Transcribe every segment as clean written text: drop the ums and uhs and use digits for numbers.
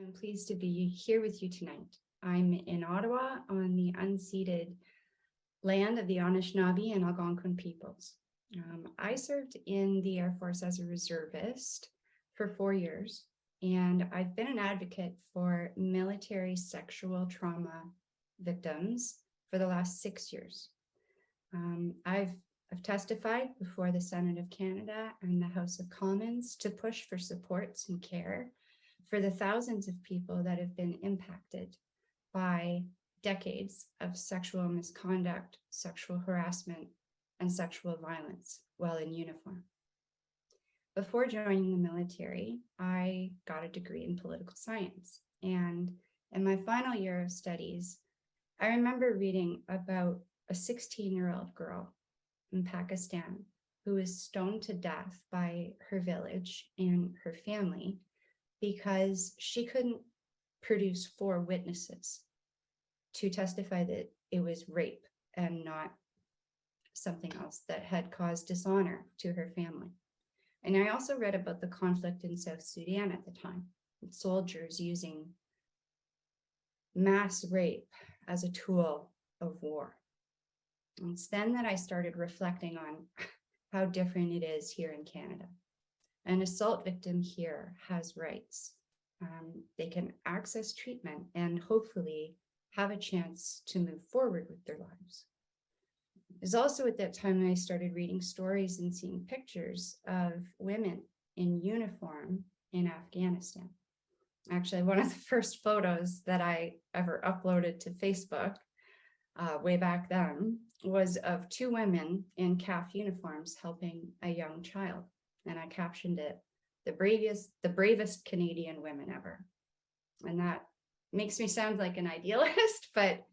I'm pleased to be here with you tonight. I'm in Ottawa on the unceded land of the Anishinaabe and Algonquin peoples. I served in the Air Force as a reservist for 4 years, and I've been an advocate for military sexual trauma victims for the last 6 years. I've testified before the Senate of Canada and the House of Commons to push for supports and care for the thousands of people that have been impacted by decades of sexual misconduct, sexual harassment, and sexual violence while in uniform. Before joining the military, I got a degree in political science. And in my final year of studies, I remember reading about a 16-year-old girl in Pakistan who was stoned to death by her village and her family because she couldn't produce 4 witnesses to testify that it was rape and not something else that had caused dishonor to her family. And I also read about the conflict in South Sudan at the time, with soldiers using mass rape as a tool of war. And it's then that I started reflecting on how different it is here in Canada. An assault victim here has rights. They can access treatment and hopefully have a chance to move forward with their lives. It was also at that time I started reading stories and seeing pictures of women in uniform in Afghanistan. Actually, one of the first photos that I ever uploaded to Facebook way back then was of 2 women in CAF uniforms helping a young child. And I captioned it, the bravest Canadian women ever. And that makes me sound like an idealist, but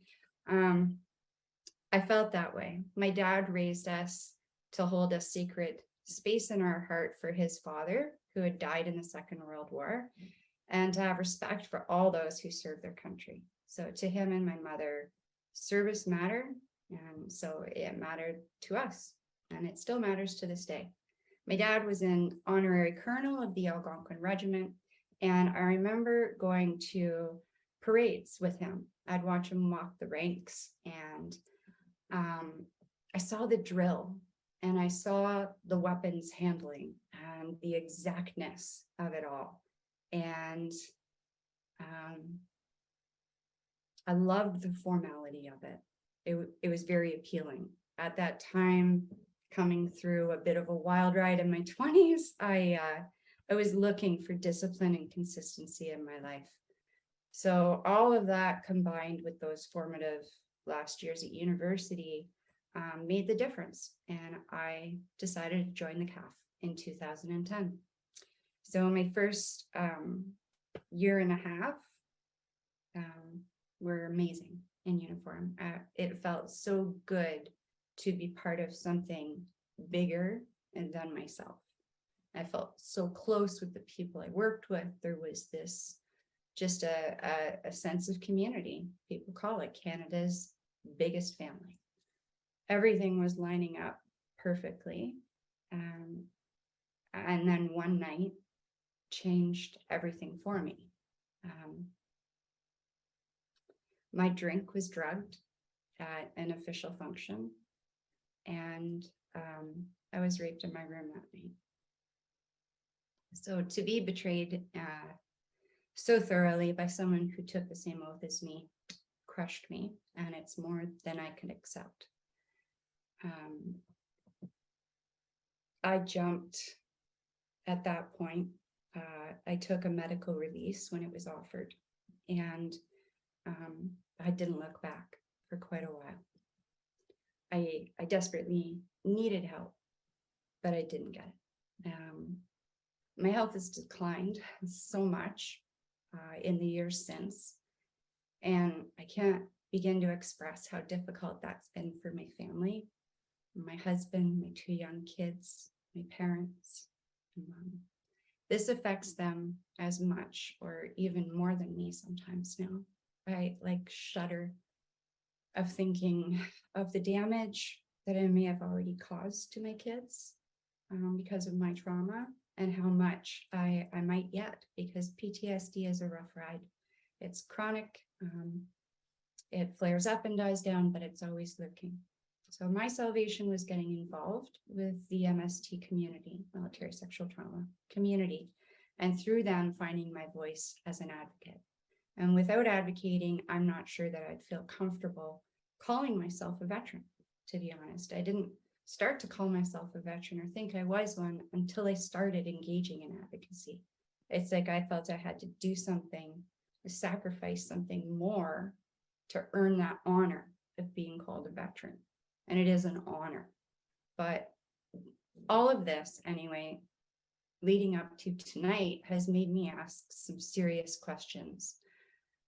I felt that way. My dad raised us to hold a secret space in our heart for his father, who had died in the Second World War, and to have respect for all those who serve their country. So to him and my mother, service mattered, and so it mattered to us, and it still matters to this day. My dad was an honorary colonel of the Algonquin Regiment, and I remember going to parades with him. I'd watch him walk the ranks, and I saw the drill, and I saw the weapons handling and the exactness of it all. And I loved the formality of it. It was very appealing. At that time, coming through a bit of a wild ride in my 20s, I was looking for discipline and consistency in my life. So all of that combined with those formative last years at university made the difference. And I decided to join the CAF in 2010. So my first year and a half were amazing in uniform. It felt so good to be part of something bigger than myself. I felt so close with the people I worked with. There was this just a sense of community. People call it Canada's biggest family. Everything was lining up perfectly. And then one night changed everything for me. My drink was drugged at an official function, and I was raped in my room that night. So to be betrayed so thoroughly by someone who took the same oath as me crushed me, and it's more than I could accept. I jumped at that point. I took a medical release when it was offered, and I didn't look back for quite a while. I desperately needed help, but I didn't get it. My health has declined so much in the years since, and I can't begin to express how difficult that's been for my family, my husband, my 2 young kids, my parents. This affects them as much or even more than me sometimes now. I shudder of thinking of the damage that I may have already caused to my kids, because of my trauma and how much I might get, because PTSD is a rough ride. It's chronic. It flares up and dies down, but it's always lurking. So my salvation was getting involved with the MST community, military sexual trauma community, and through them finding my voice as an advocate. And without advocating, I'm not sure that I'd feel comfortable calling myself a veteran, to be honest. I didn't start to call myself a veteran or think I was one until I started engaging in advocacy. It's like I felt I had to do something, sacrifice something more to earn that honor of being called a veteran. And it is an honor. But all of this, anyway, leading up to tonight, has made me ask some serious questions.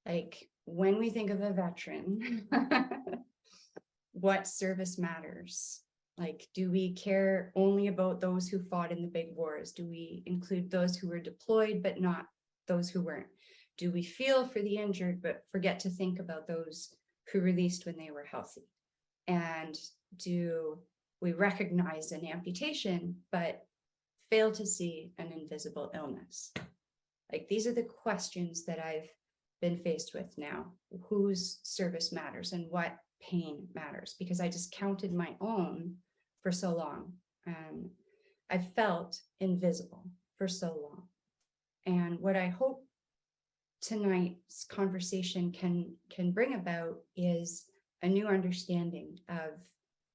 Like, when we think of a veteran, what service matters? Like, do we care only about those who fought in the big wars? Do we include those who were deployed, but not those who weren't? Do we feel for the injured, but forget to think about those who released when they were healthy? And do we recognize an amputation, but fail to see an invisible illness? Like, these are the questions that I've been faced with now. Whose service matters and what pain matters? Because I discounted my own for so long. And I felt invisible for so long. And what I hope tonight's conversation can bring about is a new understanding of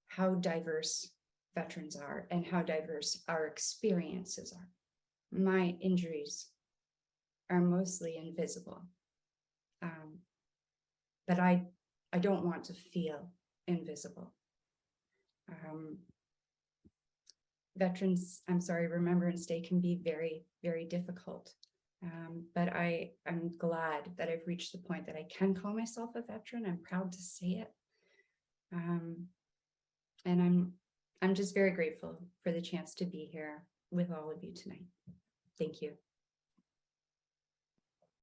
how diverse veterans are and how diverse our experiences are. My injuries are mostly invisible, but I don't want to feel invisible. Veterans, I'm sorry, Remembrance Day can be very, very difficult. But I'm glad that I've reached the point that I can call myself a veteran. I'm proud to say it. And I'm just very grateful for the chance to be here with all of you tonight. Thank you.